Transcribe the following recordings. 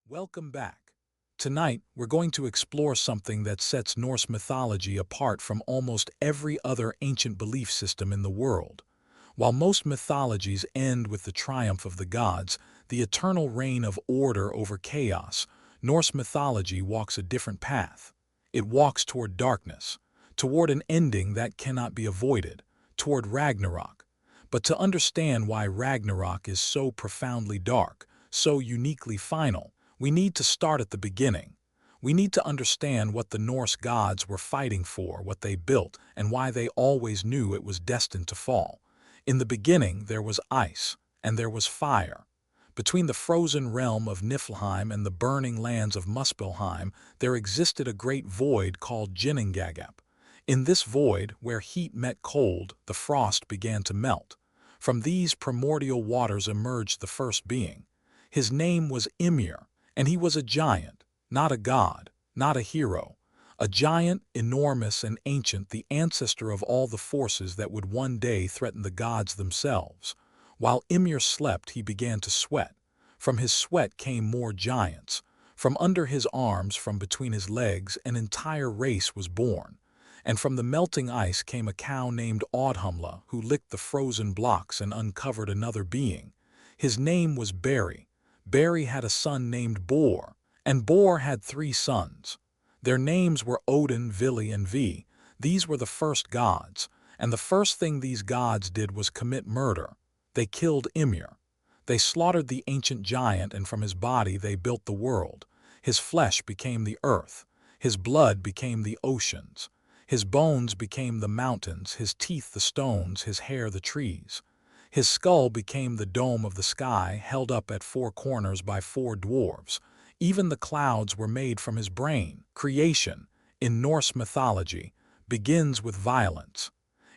Welcome back. Tonight, we're going to explore something that sets Norse mythology apart from almost every other ancient belief system in the world. While most mythologies end with the triumph of the gods, the eternal reign of order over chaos, Norse mythology walks a different path. It walks toward darkness, toward an ending that cannot be avoided, toward Ragnarok. But to understand why Ragnarok is so profoundly dark, so uniquely final, we need to start at the beginning. We need to understand what the Norse gods were fighting for, what they built, and why they always knew it was destined to fall. In the beginning, there was ice, and there was fire. Between the frozen realm of Niflheim and the burning lands of Muspelheim, there existed a great void called Ginnungagap. In this void, where heat met cold, the frost began to melt. From these primordial waters emerged the first being. His name was Ymir, and he was a giant, not a god, not a hero. A giant, enormous and ancient, the ancestor of all the forces that would one day threaten the gods themselves. While Ymir slept, he began to sweat. From his sweat came more giants. From under his arms, from between his legs, an entire race was born. And from the melting ice came a cow named Audhumla, who licked the frozen blocks and uncovered another being. His name was Beri. Beri had a son named Bor, and Bor had three sons. Their names were Odin, Vili, and Ve. These were the first gods, and the first thing these gods did was commit murder. They killed Ymir. They slaughtered the ancient giant, and from his body they built the world. His flesh became the earth. His blood became the oceans. His bones became the mountains, his teeth the stones, his hair the trees. His skull became the dome of the sky, held up at four corners by four dwarves. Even the clouds were made from his brain. Creation, in Norse mythology, begins with violence.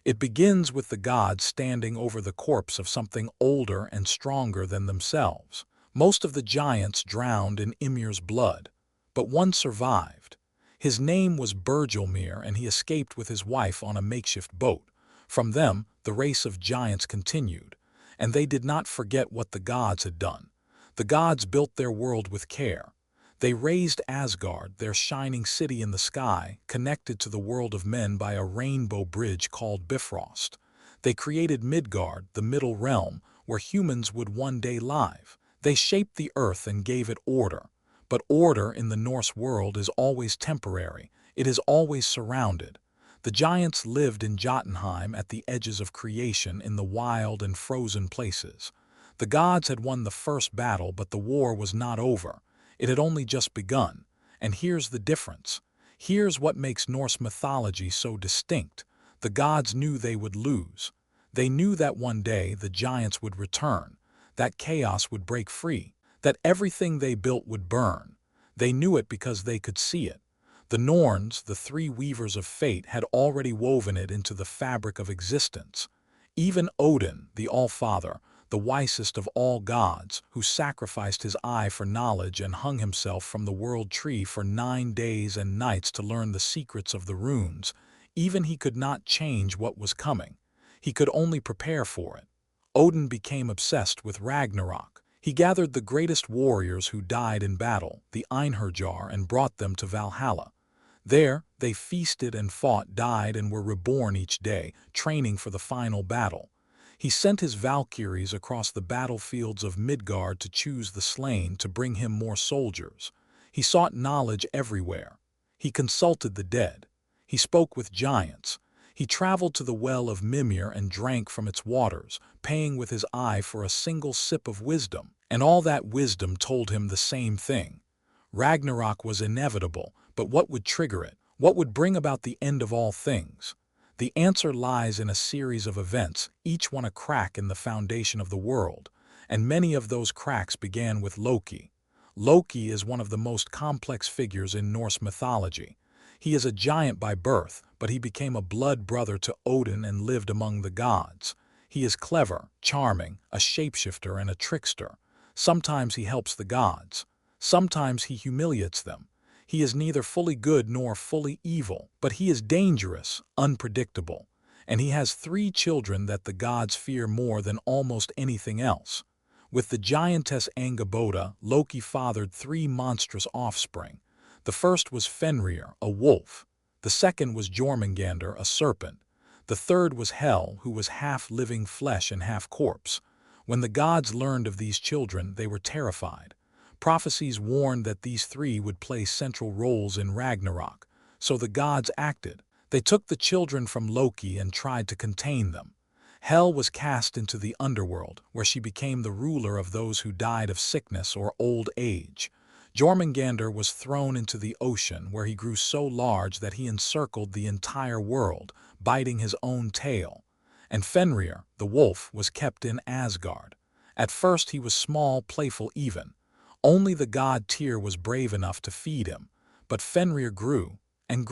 It begins with the gods standing over the corpse of something older and stronger than themselves. Most of the giants drowned in Ymir's blood, but one survived. His name was Bergelmir, and he escaped with his wife on a makeshift boat. From them, the race of giants continued, and they did not forget what the gods had done. The gods built their world with care. They raised Asgard, their shining city in the sky, connected to the world of men by a rainbow bridge called Bifrost. They created Midgard, the middle realm, where humans would one day live. They shaped the earth and gave it order. But order in the Norse world is always temporary. It is always surrounded. The giants lived in Jotunheim at the edges of creation in the wild and frozen places. The gods had won the first battle, but the war was not over. It had only just begun. And here's the difference. Here's what makes Norse mythology so distinct. The gods knew they would lose. They knew that one day the giants would return, that chaos would break free, that everything they built would burn. They knew it because they could see it. The Norns, the three weavers of fate, had already woven it into the fabric of existence. Even Odin, the All-Father, the wisest of all gods, who sacrificed his eye for knowledge and hung himself from the world tree for 9 days and nights to learn the secrets of the runes, even he could not change what was coming. He could only prepare for it. Odin became obsessed with Ragnarok. He gathered the greatest warriors who died in battle, the Einherjar, and brought them to Valhalla. There, they feasted and fought, died, and were reborn each day, training for the final battle. He sent his Valkyries across the battlefields of Midgard to choose the slain, to bring him more soldiers. He sought knowledge everywhere. He consulted the dead. He spoke with giants. He traveled to the well of Mimir and drank from its waters, paying with his eye for a single sip of wisdom. And all that wisdom told him the same thing. Ragnarok was inevitable, but what would trigger it? What would bring about the end of all things? The answer lies in a series of events, each one a crack in the foundation of the world. And many of those cracks began with Loki. Loki is one of the most complex figures in Norse mythology. He is a giant by birth, but he became a blood brother to Odin and lived among the gods. He is clever, charming, a shapeshifter and a trickster. Sometimes he helps the gods. Sometimes he humiliates them. He is neither fully good nor fully evil, but he is dangerous, unpredictable. And he has 3 children that the gods fear more than almost anything else. With the giantess Angerboda, Loki fathered three monstrous offspring. The first was Fenrir, a wolf. The second was Jormungandr, a serpent. The third was Hel, who was half living flesh and half corpse. When the gods learned of these children, they were terrified. Prophecies warned that these three would play central roles in Ragnarok, so the gods acted. They took the children from Loki and tried to contain them. Hel was cast into the underworld, where she became the ruler of those who died of sickness or old age. Jormungandr was thrown into the ocean, where he grew so large that he encircled the entire world, biting his own tail. And Fenrir, the wolf, was kept in Asgard. At first he was small, playful even. Only the god Tyr was brave enough to feed him. But Fenrir grew, and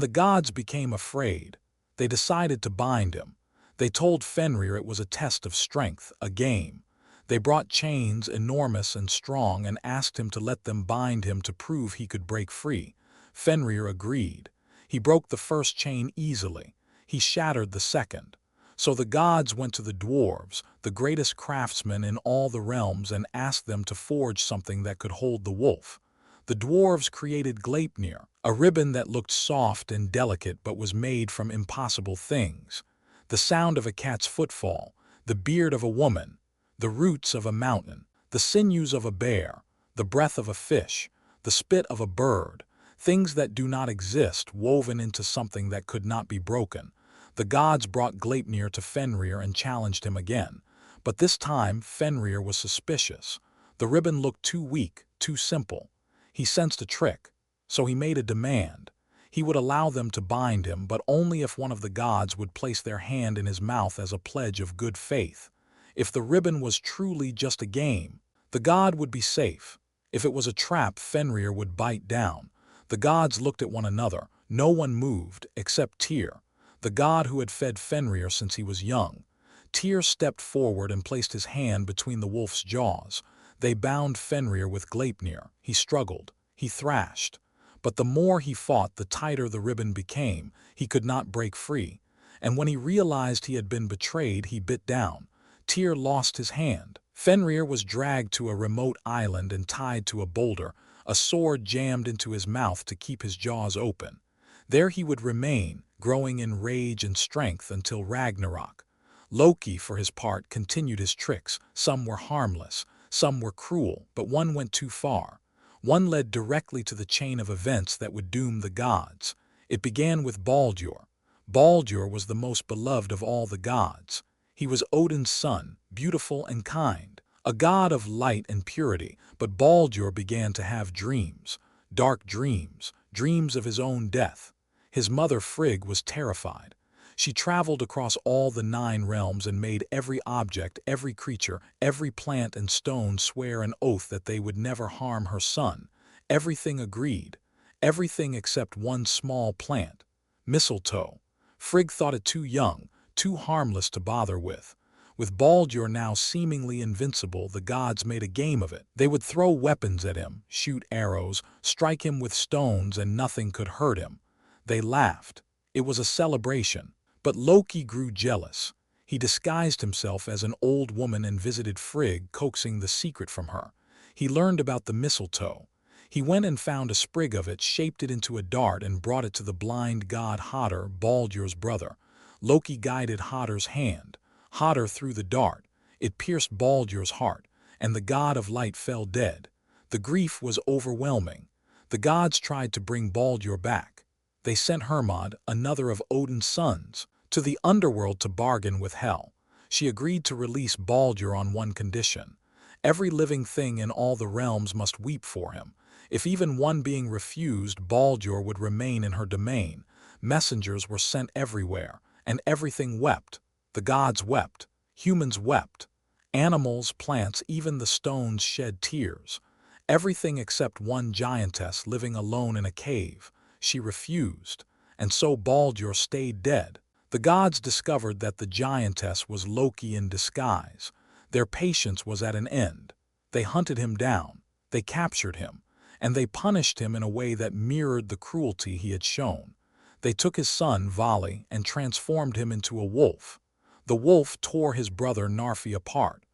the gods became afraid. They decided to bind him. They told Fenrir it was a test of strength, a game. They brought chains enormous and strong and asked him to let them bind him to prove he could break free. Fenrir agreed. He broke the first chain easily. He shattered the second. So the gods went to the dwarves, the greatest craftsmen in all the realms, and asked them to forge something that could hold the wolf. The dwarves created Gleipnir, a ribbon that looked soft and delicate but was made from impossible things. The sound of a cat's footfall, the beard of a woman, the roots of a mountain, the sinews of a bear, the breath of a fish, the spit of a bird, things that do not exist woven into something that could not be broken. The gods brought Gleipnir to Fenrir and challenged him again. But this time Fenrir was suspicious. The ribbon looked too weak, too simple. He sensed a trick, so he made a demand. He would allow them to bind him, but only if one of the gods would place their hand in his mouth as a pledge of good faith. If the ribbon was truly just a game, the god would be safe. If it was a trap, Fenrir would bite down. The gods looked at one another. No one moved, except Tyr, the god who had fed Fenrir since he was young. Tyr stepped forward and placed his hand between the wolf's jaws. They bound Fenrir with Gleipnir. He struggled. He thrashed. But the more he fought, the tighter the ribbon became. He could not break free. And when he realized he had been betrayed, he bit down. Tyr lost his hand. Fenrir was dragged to a remote island and tied to a boulder, a sword jammed into his mouth to keep his jaws open. There he would remain, growing in rage and strength until Ragnarok. Loki, for his part, continued his tricks. Some were harmless, some were cruel, but one went too far. One led directly to the chain of events that would doom the gods. It began with Baldur. Baldur was the most beloved of all the gods. He was Odin's son, beautiful and kind, a god of light and purity, but Baldur began to have dreams, dark dreams, dreams of his own death. His mother Frigg was terrified. She traveled across all the 9 realms and made every object, every creature, every plant and stone swear an oath that they would never harm her son. Everything agreed, everything except one small plant, mistletoe. Frigg thought it too young, too harmless to bother with. With Baldur now seemingly invincible, the gods made a game of it. They would throw weapons at him, shoot arrows, strike him with stones, and nothing could hurt him. They laughed. It was a celebration. But Loki grew jealous. He disguised himself as an old woman and visited Frigg, coaxing the secret from her. He learned about the mistletoe. He went and found a sprig of it, shaped it into a dart, and brought it to the blind god Hodr, Baldur's brother. Loki guided Hodr's hand. Hodr threw the dart. It pierced Baldur's heart, and the god of light fell dead. The grief was overwhelming. The gods tried to bring Baldur back. They sent Hermod, another of Odin's sons, to the underworld to bargain with Hel. She agreed to release Baldur on one condition. Every living thing in all the realms must weep for him. If even one being refused, Baldur would remain in her domain. Messengers were sent everywhere, and everything wept. The gods wept. Humans wept. Animals, plants, even the stones shed tears. Everything except one giantess living alone in a cave. She refused, and so Baldur stayed dead. The gods discovered that the giantess was Loki in disguise. Their patience was at an end. They hunted him down. They captured him. And they punished him in a way that mirrored the cruelty he had shown. They took his son, Vali, and transformed him into a wolf. The wolf tore his brother Narfi apart.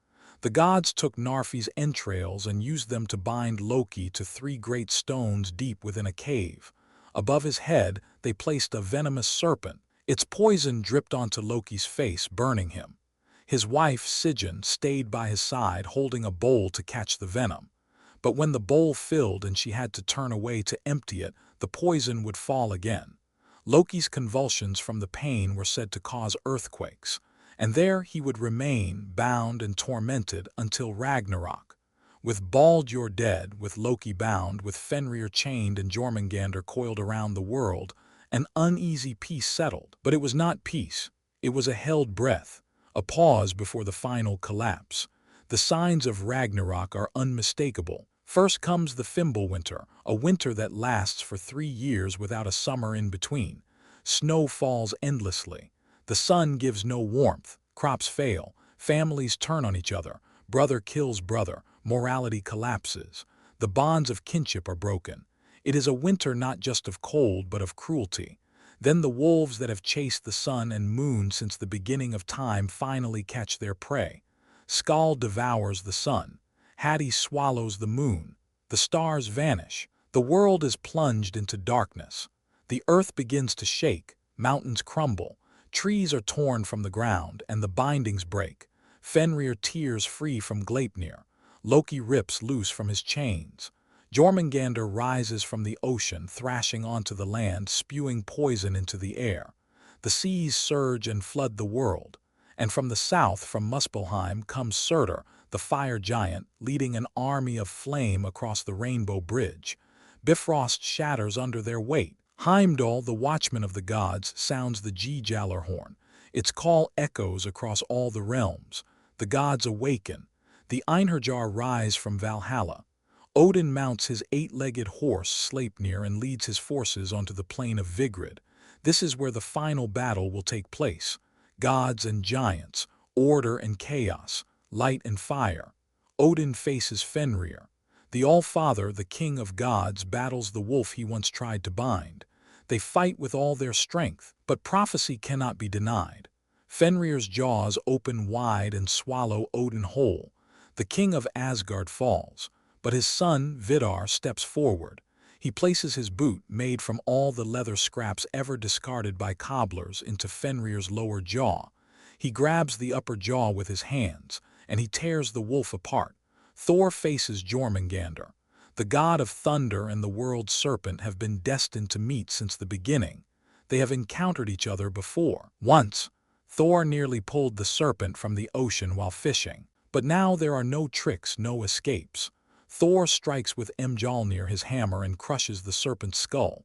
The gods took Narfi's entrails and used them to bind Loki to 3 great stones deep within a cave. Above his head, they placed a venomous serpent. Its poison dripped onto Loki's face, burning him. His wife, Sigyn, stayed by his side holding a bowl to catch the venom. But when the bowl filled and she had to turn away to empty it, the poison would fall again. Loki's convulsions from the pain were said to cause earthquakes, and there he would remain, bound and tormented, until Ragnarok. With Baldur dead, with Loki bound, with Fenrir chained and Jormungandr coiled around the world, an uneasy peace settled. But it was not peace. It was a held breath, a pause before the final collapse. The signs of Ragnarok are unmistakable. First comes the Fimbulwinter, a winter that lasts for 3 years without a summer in between. Snow falls endlessly. The sun gives no warmth. Crops fail. Families turn on each other. Brother kills brother. Morality collapses. The bonds of kinship are broken. It is a winter not just of cold but of cruelty. Then the wolves that have chased the sun and moon since the beginning of time finally catch their prey. Skal devours the sun. Hati swallows the moon. The stars vanish. The world is plunged into darkness. The earth begins to shake. Mountains crumble. Trees are torn from the ground, and the bindings break. Fenrir tears free from Gleipnir. Loki rips loose from his chains. Jormungandr rises from the ocean, thrashing onto the land, spewing poison into the air. The seas surge and flood the world. And from the south, from Muspelheim, comes Surtur, the fire giant, leading an army of flame across the Rainbow Bridge. Bifrost shatters under their weight. Heimdall, the watchman of the gods, sounds the Gjallar horn. Its call echoes across all the realms. The gods awaken. The Einherjar rise from Valhalla. Odin mounts his 8-legged horse Sleipnir and leads his forces onto the plain of Vigrid. This is where the final battle will take place. Gods and giants, order and chaos, light and fire. Odin faces Fenrir. The All-Father, the king of gods, battles the wolf he once tried to bind. They fight with all their strength, but prophecy cannot be denied. Fenrir's jaws open wide and swallow Odin whole. The king of Asgard falls, but his son, Vidar, steps forward. He places his boot, made from all the leather scraps ever discarded by cobblers, into Fenrir's lower jaw. He grabs the upper jaw with his hands, and he tears the wolf apart. Thor faces Jormungandr. The god of thunder and the world serpent have been destined to meet since the beginning. They have encountered each other before. Once, Thor nearly pulled the serpent from the ocean while fishing. But now there are no tricks, no escapes. Thor strikes with Mjolnir, his hammer, and crushes the serpent's skull.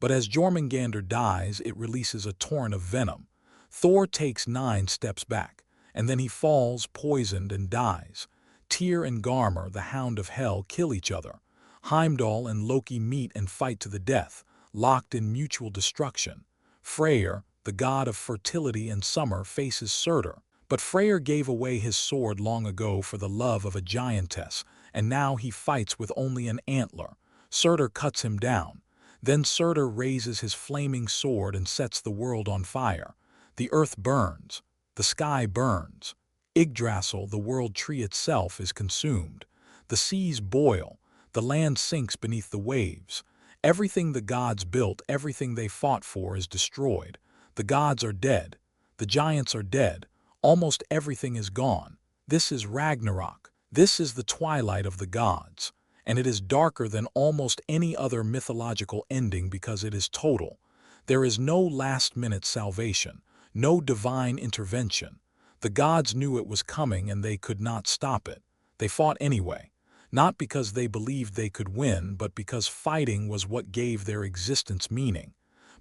But as Jormungandr dies, it releases a torrent of venom. Thor takes 9 steps back, and then he falls, poisoned, and dies. Tyr and Garmr, the hound of hell, kill each other. Heimdall and Loki meet and fight to the death, locked in mutual destruction. Freyr, the god of fertility and summer, faces Surtur. But Freyr gave away his sword long ago for the love of a giantess, and now he fights with only an antler. Surtur cuts him down. Then Surtur raises his flaming sword and sets the world on fire. The earth burns. The sky burns. Yggdrasil, the world tree itself, is consumed. The seas boil. The land sinks beneath the waves. Everything the gods built, everything they fought for, is destroyed. The gods are dead. The giants are dead. Almost everything is gone. This is Ragnarok. This is the twilight of the gods. And it is darker than almost any other mythological ending because it is total. There is no last-minute salvation, no divine intervention. The gods knew it was coming and they could not stop it. They fought anyway. Not because they believed they could win, but because fighting was what gave their existence meaning.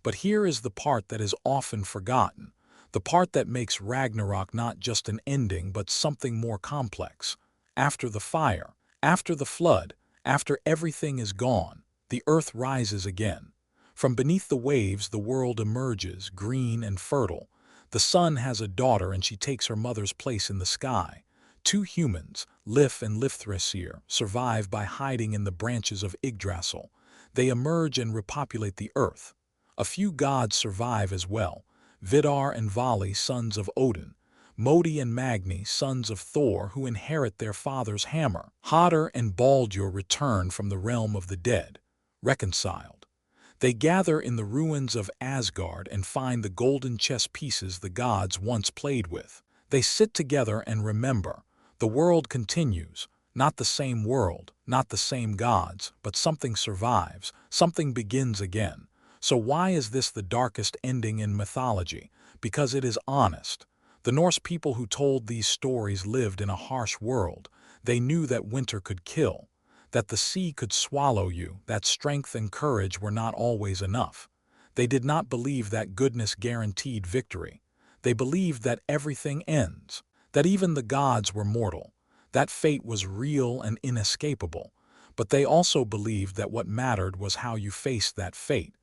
But here is the part that is often forgotten. The part that makes Ragnarok not just an ending, but something more complex. After the fire, after the flood, after everything is gone, the earth rises again. From beneath the waves, the world emerges, green and fertile. The sun has a daughter and she takes her mother's place in the sky. 2 humans, Lif and Lifthrasir, survive by hiding in the branches of Yggdrasil. They emerge and repopulate the earth. A few gods survive as well, Vidar and Vali, sons of Odin. Modi and Magni, sons of Thor, who inherit their father's hammer. Hodder and Baldur return from the realm of the dead, reconciled. They gather in the ruins of Asgard and find the golden chess pieces the gods once played with. They sit together and remember. The world continues. Not the same world, not the same gods, but something survives, something begins again. So why is this the darkest ending in mythology? Because it is honest. The Norse people who told these stories lived in a harsh world. They knew that winter could kill, that the sea could swallow you, that strength and courage were not always enough. They did not believe that goodness guaranteed victory. They believed that everything ends, that even the gods were mortal, that fate was real and inescapable. But they also believed that what mattered was how you faced that fate.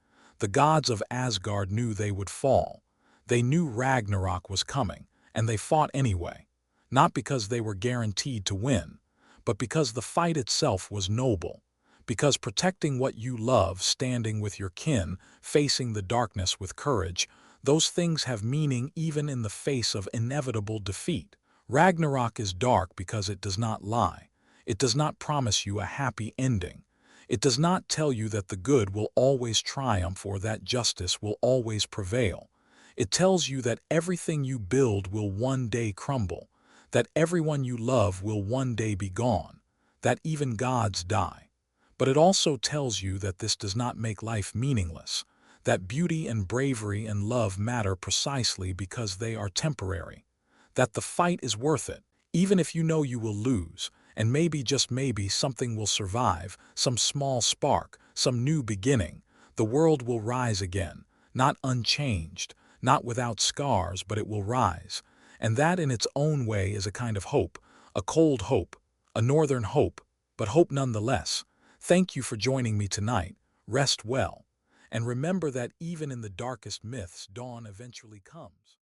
The gods of Asgard knew they would fall. They knew Ragnarok was coming, and they fought anyway. Not because they were guaranteed to win, but because the fight itself was noble. Because protecting what you love, standing with your kin, facing the darkness with courage, those things have meaning even in the face of inevitable defeat. Ragnarok is dark because it does not lie. It does not promise you a happy ending. It does not tell you that the good will always triumph or that justice will always prevail. It tells you that everything you build will one day crumble, that everyone you love will one day be gone, that even gods die. But it also tells you that this does not make life meaningless, that beauty and bravery and love matter precisely because they are temporary, that the fight is worth it, even if you know you will lose, and maybe, just maybe, something will survive, some small spark, some new beginning. The world will rise again, not unchanged, not without scars, but it will rise. And that in its own way is a kind of hope, a cold hope, a northern hope, but hope nonetheless. Thank you for joining me tonight. Rest well, and remember that even in the darkest myths, dawn eventually comes.